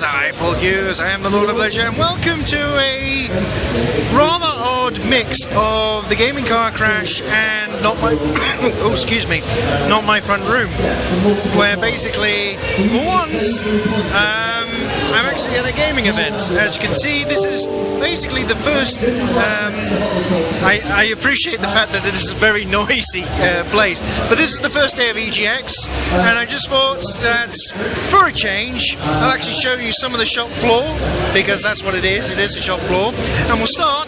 I, Paul Hughes, I am the Lord of Leisure, and welcome to a rather odd mix of the gaming car crash and not my oh, excuse me, not my front room, where basically for once I'm actually at a gaming event. As you can see, this is basically the first. I appreciate the fact that it is a very noisy place, but this is the first day of EGX, and I just thought that for a change, I'll actually show you some of the shop floor, because that's what it is a shop floor, and we'll start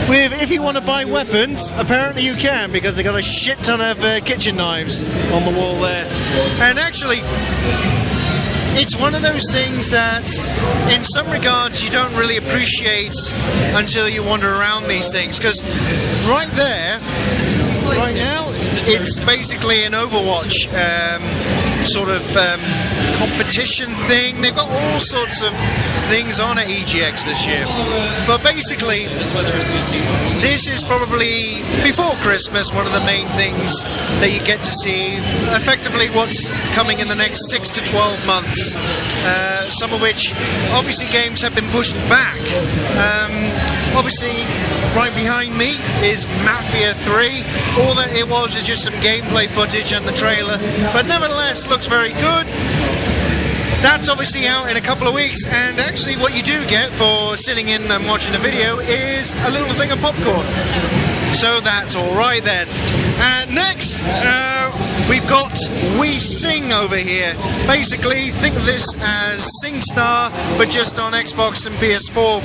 with, if you want to buy weapons, apparently you can, because they got a shit ton of kitchen knives on the wall there, and actually it's one of those things that in some regards you don't really appreciate until you wander around these things, because right there, right now, it's basically an Overwatch sort of competition thing. They've got all sorts of things on at EGX this year, but basically this is probably, before Christmas, one of the main things that you get to see, effectively what's coming in the next 6 to 12 months, some of which obviously games have been pushed back. Obviously right behind me is Mafia 3. All that it was is just some gameplay footage and the trailer, but nevertheless looks very good. That's obviously out in a couple of weeks, and actually what you do get for sitting in and watching the video is a little thing of popcorn. So that's alright then. Next, we've got We Sing over here. Basically, think of this as SingStar, but just on Xbox and PS4.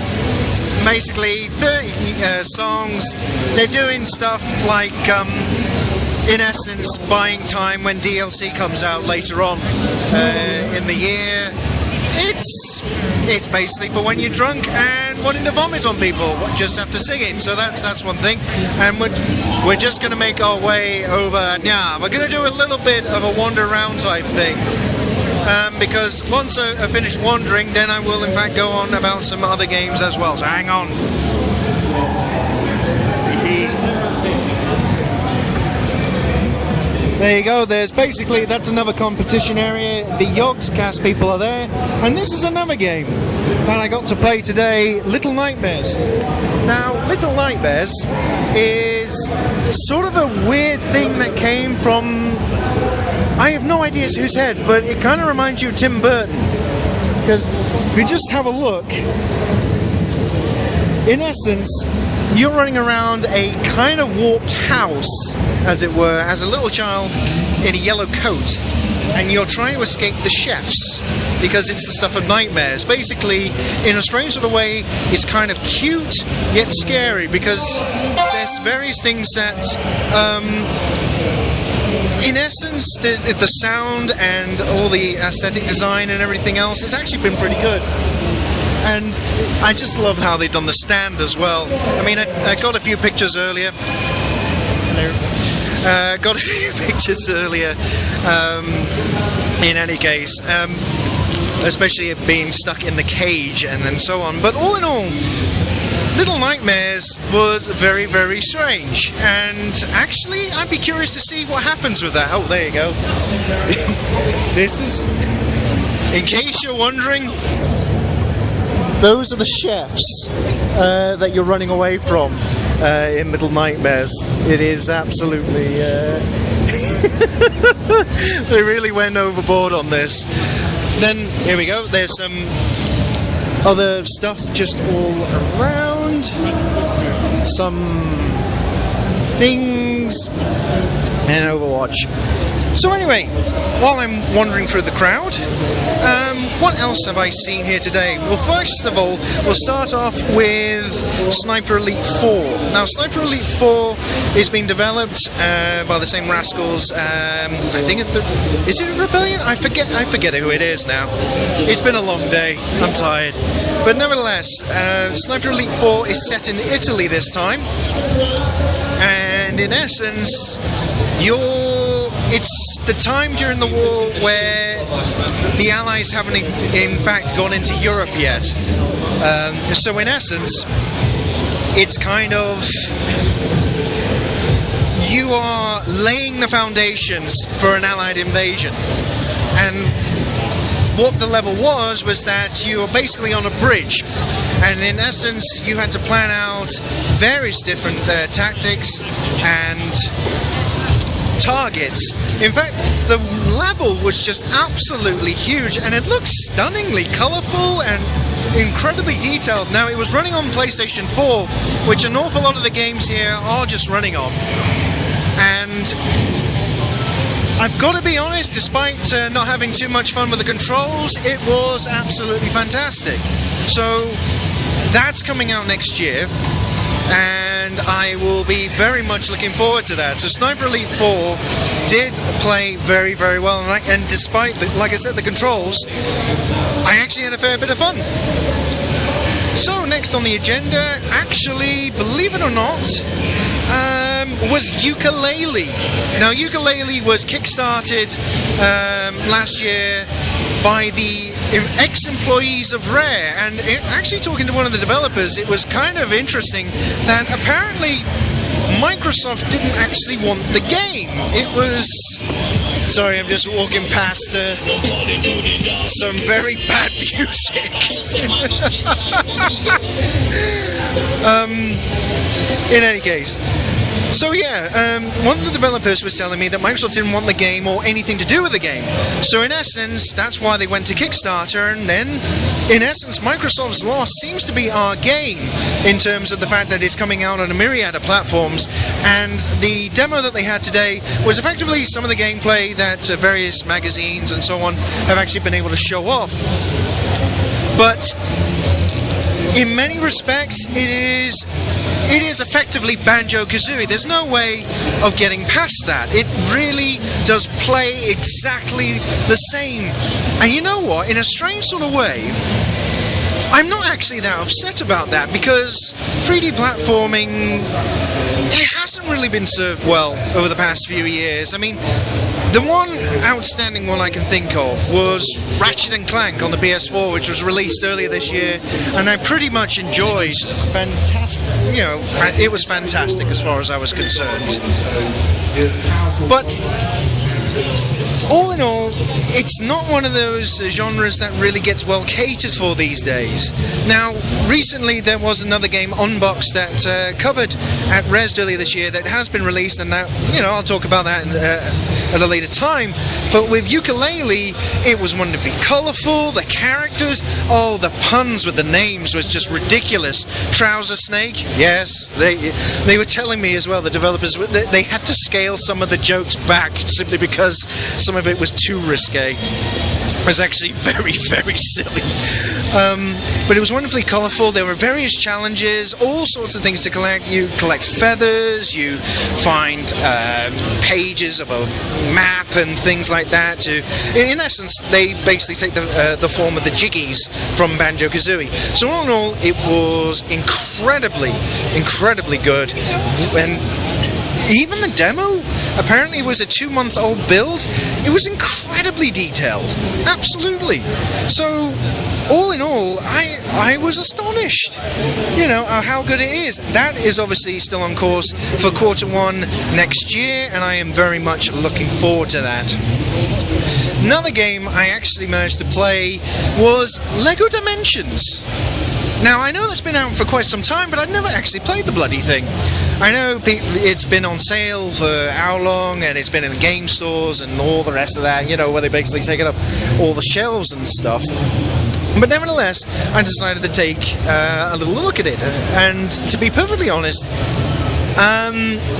Basically, 30 songs. They're doing stuff like, in essence, buying time when DLC comes out later on in the year. It's basically for when you're drunk and wanting to vomit on people just after singing. So that's one thing, and we're just going to make our way over. Now we're going to do a little bit of a wander around type thing, because once I finish wandering, then I will in fact go on about some other games as well. So hang on. There you go, there's basically, that's another competition area. The Yogscast people are there, and this is another game that I got to play today, Little Nightmares. Now, Little Nightmares is sort of a weird thing that came from, I have no idea whose head, but it kind of reminds you of Tim Burton. Because if you just have a look, in essence, you're running around a kind of warped house, as it were, as a little child in a yellow coat, and you're trying to escape the chefs, because it's the stuff of nightmares. Basically, in a strange sort of way, it's kind of cute, yet scary, because there's various things that, in essence, the sound and all the aesthetic design and everything else, it's actually been pretty good. And I just love how they've done the stand as well. I mean, I got a few pictures earlier. Got a few pictures earlier, in any case, especially it being stuck in the cage and so on. But all in all, Little Nightmares was very, very strange, and actually I'd be curious to see what happens with that. Oh, there you go. This is, in case you're wondering, those are the chefs that you're running away from in Little Nightmares. It is absolutely they really went overboard on this. Then here we go, there's some other stuff just all around, some things, and Overwatch. So anyway, while I'm wandering through the crowd, what else have I seen here today? Well, first of all, we'll start off with Sniper Elite 4. Now, Sniper Elite 4 is being developed by the same rascals. I think is it Rebellion? I forget who it is now. It's been a long day. I'm tired. But nevertheless, Sniper Elite 4 is set in Italy this time, and in essence, it's the time during the war where the Allies haven't in fact gone into Europe yet. So in essence, it's kind of, you are laying the foundations for an Allied invasion. And what the level was that you were basically on a bridge, and in essence you had to plan out various different tactics and targets. In fact, the level was just absolutely huge, and it looked stunningly colourful and incredibly detailed. Now, it was running on PlayStation 4, which an awful lot of the games here are just running on. And I've got to be honest, despite not having too much fun with the controls, it was absolutely fantastic. So that's coming out next year, and I will be very much looking forward to that. So Sniper Elite 4 did play very, very well, and despite, like I said, the controls, I actually had a fair bit of fun. So next on the agenda, actually, believe it or not, was Yooka-Laylee. Now, Yooka-Laylee was kickstarted last year by the ex-employees of Rare, and actually talking to one of the developers, it was kind of interesting that apparently Microsoft didn't actually want the game. It was... Sorry, I'm just walking past some very bad music. In any case, so yeah, one of the developers was telling me that Microsoft didn't want the game or anything to do with the game. So in essence, that's why they went to Kickstarter, and then, in essence, Microsoft's loss seems to be our gain in terms of the fact that it's coming out on a myriad of platforms, and the demo that they had today was effectively some of the gameplay that various magazines and so on have actually been able to show off. But in many respects, it is effectively Banjo-Kazooie. There's no way of getting past that. It really does play exactly the same. And you know what? In a strange sort of way, I'm not actually that upset about that, because 3D platforming, it hasn't really been served well over the past few years. I mean, the one outstanding one I can think of was Ratchet & Clank on the PS4, which was released earlier this year, and I pretty much enjoyed. Fantastic, you know, it was fantastic as far as I was concerned. But all in all, it's not one of those genres that really gets well catered for these days. Now, recently there was another game, Unboxed, that covered at Res earlier this year that has been released, and now, you know, I'll talk about that at a later time. But with Yooka-Laylee, it was wonderfully colourful, the characters, oh, the puns with the names was just ridiculous. Trouser Snake, yes, they were telling me as well, the developers, they had to scale some of the jokes back simply because some of it was too risque. It was actually very, very silly. But it was wonderfully colourful. There were various challenges, all sorts of things to collect. You collect feathers, you find pages of a map and things like that. In essence, they basically take the form of the jiggies from Banjo-Kazooie. So all in all, it was incredibly, incredibly good. And even the demo apparently was a 2-month-old build. It was incredibly detailed. Absolutely. So, all in all, I was astonished, you know, how good it is. That is obviously still on course for Q1 next year, and I am very much looking forward to that. Another game I actually managed to play was Lego Dimensions. Now, I know that's been out for quite some time, but I've never actually played the bloody thing. I know it's been on sale for how long, and it's been in game stores and all the rest of that, you know, where they basically take it up all the shelves and stuff. But nevertheless, I decided to take a little look at it, and to be perfectly honest,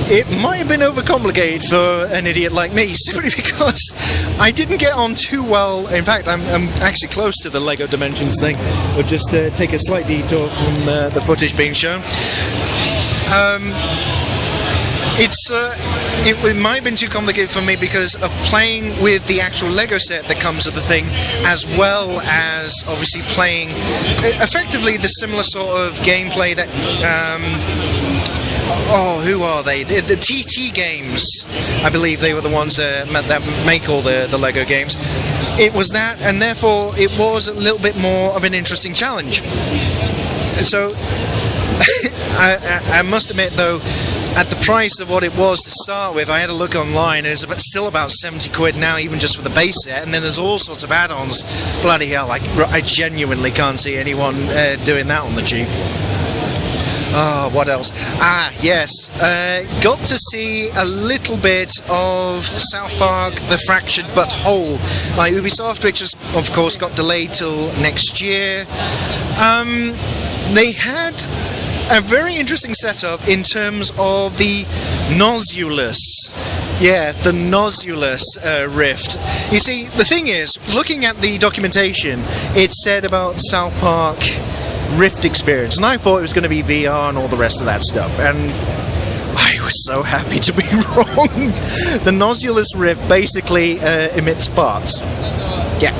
it might have been overcomplicated for an idiot like me, simply because I didn't get on too well. In fact, I'm actually close to the Lego Dimensions thing. We'll just take a slight detour from the footage being shown. It might have been too complicated for me because of playing with the actual Lego set that comes with the thing, as well as obviously playing effectively the similar sort of gameplay that who are they? The TT games, I believe they were the ones that make all the Lego games. It was that, and therefore it was a little bit more of an interesting challenge. So I must admit, though, at the price of what it was to start with. I had a look online, and it's still about 70 quid now, even just for the base set, and then there's all sorts of add-ons. Bloody hell, I genuinely can't see anyone doing that on the cheap. Oh, what else? Yes, got to see a little bit of South Park The Fractured But Whole by Ubisoft, which has, of course, got delayed till next year. They had a very interesting setup in terms of the Nosulus. Yeah, the Nosulus Rift. You see, the thing is, looking at the documentation, it said about South Park Rift experience, and I thought it was going to be VR and all the rest of that stuff, and I was so happy to be wrong. The Nosulus Rift basically emits farts. Yeah.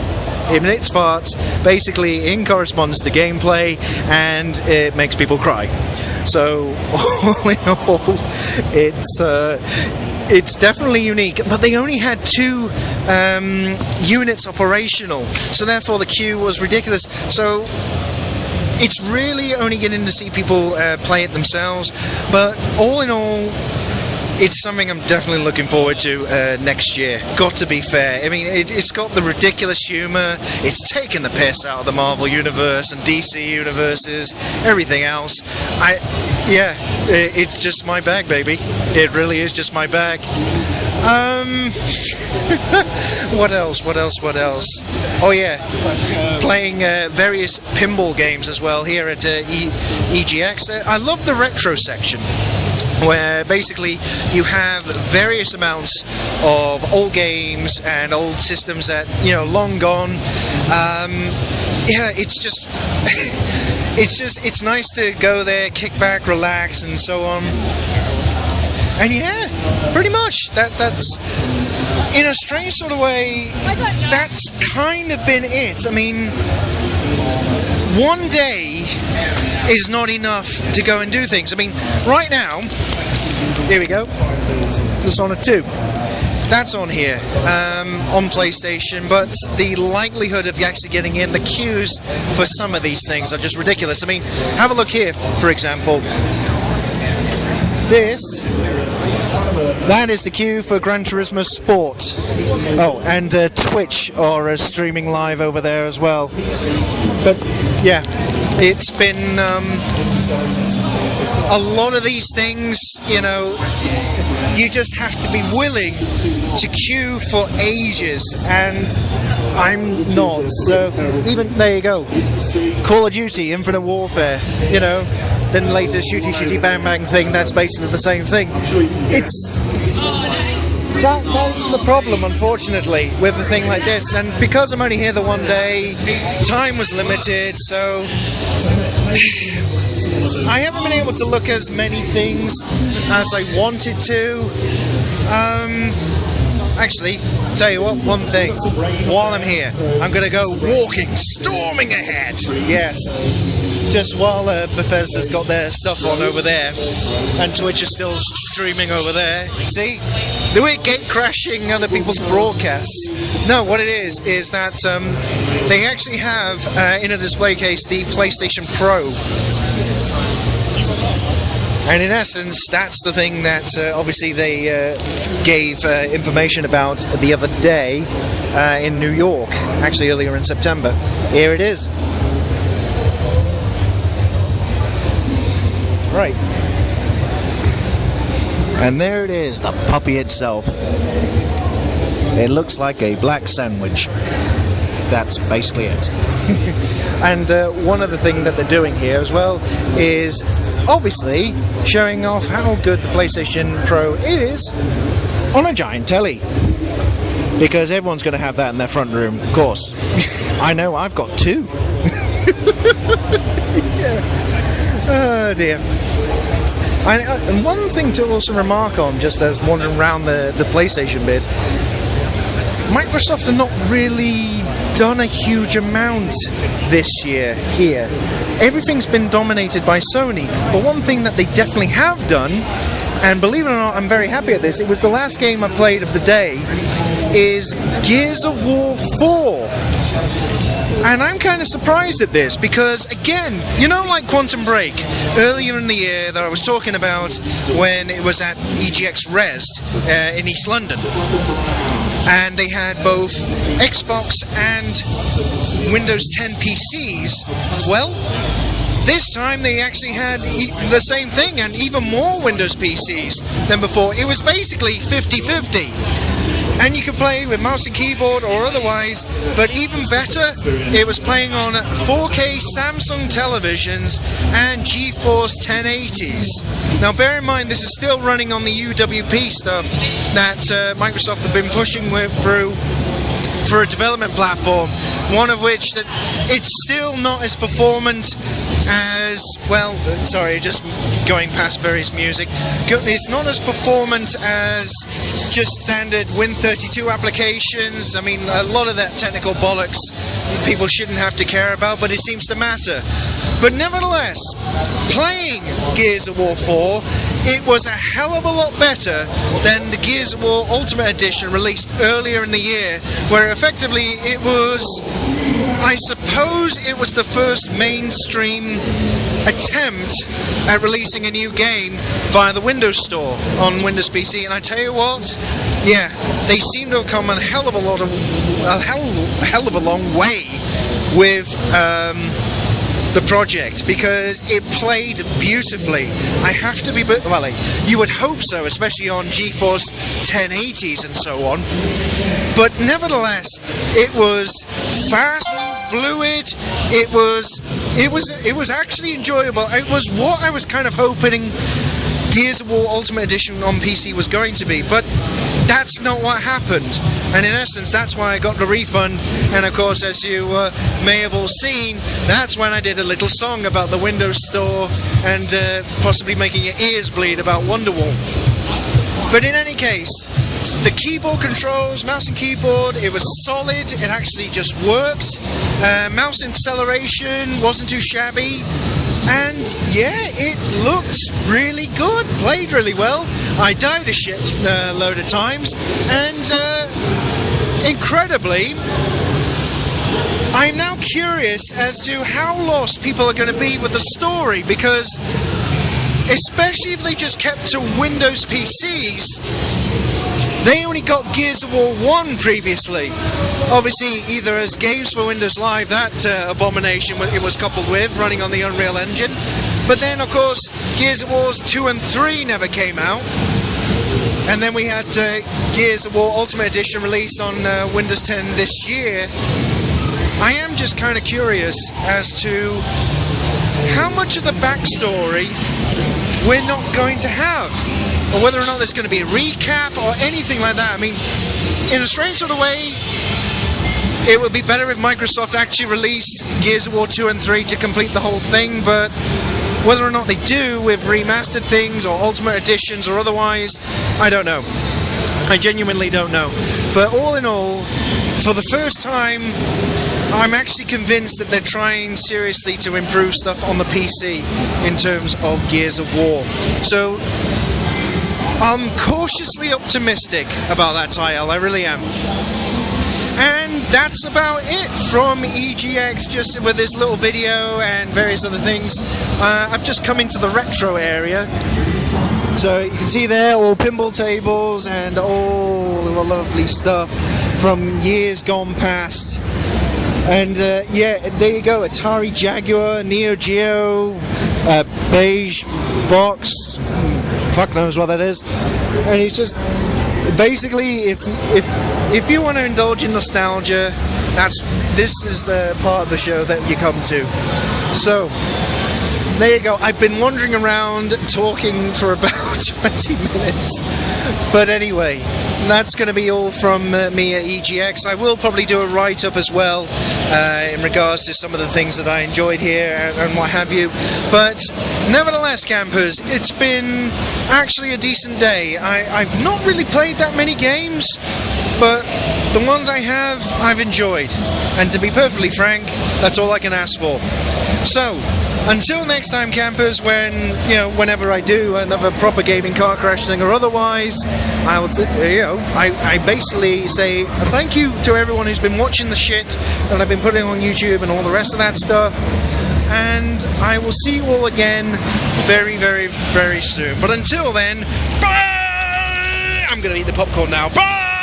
It emits farts, basically in correspondence to gameplay, and it makes people cry. So, all in all, it's definitely unique, but they only had 2 units operational, so therefore the queue was ridiculous. So it's really only getting to see people play it themselves, but all in all, it's something I'm definitely looking forward to next year. Got to be fair. I mean, it's got the ridiculous humour, it's taken the piss out of the Marvel Universe and DC universes, everything else. It's just my bag, baby. It really is just my bag. What else? Oh yeah, playing various pinball games as well here at EGX. I love the retro section, where basically you have various amounts of old games and old systems that, long gone. It's nice to go there, kick back, relax, and so on. And yeah, pretty much that's in a strange sort of way, that's kind of been it. I mean, one day is not enough to go and do things. I mean, right now, here we go, Dishonored 2. That's on here, on PlayStation, but the likelihood of you actually getting in, the queues for some of these things are just ridiculous. I mean, have a look here, for example. That is the queue for Gran Turismo Sport. Oh, and Twitch are streaming live over there as well. But yeah, it's been a lot of these things, you just have to be willing to queue for ages, and I'm not. So even, there you go, Call of Duty, Infinite Warfare, then later shooty bang bang thing, that's basically the same thing. That's the problem, unfortunately, with a thing like this. And because I'm only here the one day, time was limited, so I haven't been able to look at as many things as I wanted to. Actually, tell you what, one thing, while I'm here, I'm going to go walking, storming ahead. Yes. Just while Bethesda's got their stuff on over there, and Twitch is still streaming over there. See? The way gate crashing other people's broadcasts. No, what it is that they actually have in a display case the PlayStation Pro. And in essence, that's the thing that obviously they gave information about the other day in New York, actually earlier in September. Here it is. Right. And there it is, the puppy itself. It looks like a black sandwich. That's basically it. And one other thing that they're doing here as well is obviously showing off how good the PlayStation Pro is on a giant telly. Because everyone's going to have that in their front room, of course. I know, I've got 2. Yeah. Oh dear. And one thing to also remark on, just as wandering around the PlayStation bit, Microsoft have not really done a huge amount this year here. Everything's been dominated by Sony, but one thing that they definitely have done, and believe it or not, I'm very happy at this, it was the last game I played of the day, is Gears of War 4. And I'm kind of surprised at this because, again, you know, like Quantum Break, earlier in the year that I was talking about when it was at EGX Rest in East London, and they had both Xbox and Windows 10 PCs. Well, this time they actually had the same thing and even more Windows PCs than before. It was basically 50-50. And you could play with mouse and keyboard or otherwise, but even better, it was playing on 4K Samsung televisions and GeForce 1080s. Now bear in mind, this is still running on the UWP stuff that Microsoft have been pushing through for a development platform, one of which that it's still not as performant as, well, sorry, just going past various music, it's not as performant as just standard Win32 applications. I mean, a lot of that technical bollocks people shouldn't have to care about, but it seems to matter. But nevertheless, playing Gears of War 4, it was a hell of a lot better than the Gears of War Ultimate Edition released earlier in the year, where effectively it was, I suppose it was the first mainstream attempt at releasing a new game via the Windows Store on Windows PC. And I tell you what, yeah, they seem to have come a hell of a long way with the project, because it played beautifully. I have to be, well, you would hope so, especially on GeForce 1080s and so on. But nevertheless, it was fast, fluid. It was actually enjoyable. It was what I was kind of hoping Gears of War Ultimate Edition on PC was going to be, but that's not what happened. And in essence, that's why I got the refund. And of course, as you may have all seen, that's when I did a little song about the Windows Store and possibly making your ears bleed about Wonderwall. But in any case, the keyboard controls, mouse and keyboard, it was solid. It actually just worked. Mouse acceleration wasn't too shabby. And yeah, it looked really good, played really well. I died a shit load of times, and incredibly, I'm now curious as to how lost people are going to be with the story, because especially if they just kept to Windows PCs, they only got Gears of War 1 previously. Obviously, either as games for Windows Live, that abomination it was coupled with, running on the Unreal Engine. But then, of course, Gears of Wars 2 and 3 never came out. And then we had Gears of War Ultimate Edition released on Windows 10 this year. I am just kind of curious as to how much of the backstory we're not going to have, or whether or not there's going to be a recap or anything like that. I mean, in a strange sort of way, it would be better if Microsoft actually released Gears of War 2 and 3 to complete the whole thing, but whether or not they do with remastered things or Ultimate Editions or otherwise, I don't know. I genuinely don't know. But all in all, for the first time, I'm actually convinced that they're trying seriously to improve stuff on the PC in terms of Gears of War. So I'm cautiously optimistic about that title, I really am. And that's about it from EGX, just with this little video and various other things. I've just come into the retro area. So you can see there all pinball tables and all the lovely stuff from years gone past. And yeah, there you go, Atari Jaguar, Neo Geo, beige box, fuck knows what that is. And it's just, basically, if you want to indulge in nostalgia, this is the part of the show that you come to. So, there you go. I've been wandering around talking for about 20 minutes. But anyway, that's going to be all from me at EGX. I will probably do a write-up as well in regards to some of the things that I enjoyed here and what have you. But nevertheless, campers, it's been actually a decent day. I've not really played that many games, but the ones I have, I've enjoyed. And to be perfectly frank, that's all I can ask for. So, until next time, campers, whenever I do another proper gaming car crash thing or otherwise, I basically say thank you to everyone who's been watching the shit that I've been putting on YouTube and all the rest of that stuff. And I will see you all again very, very, very soon. But until then, bye! I'm going to eat the popcorn now. Bye!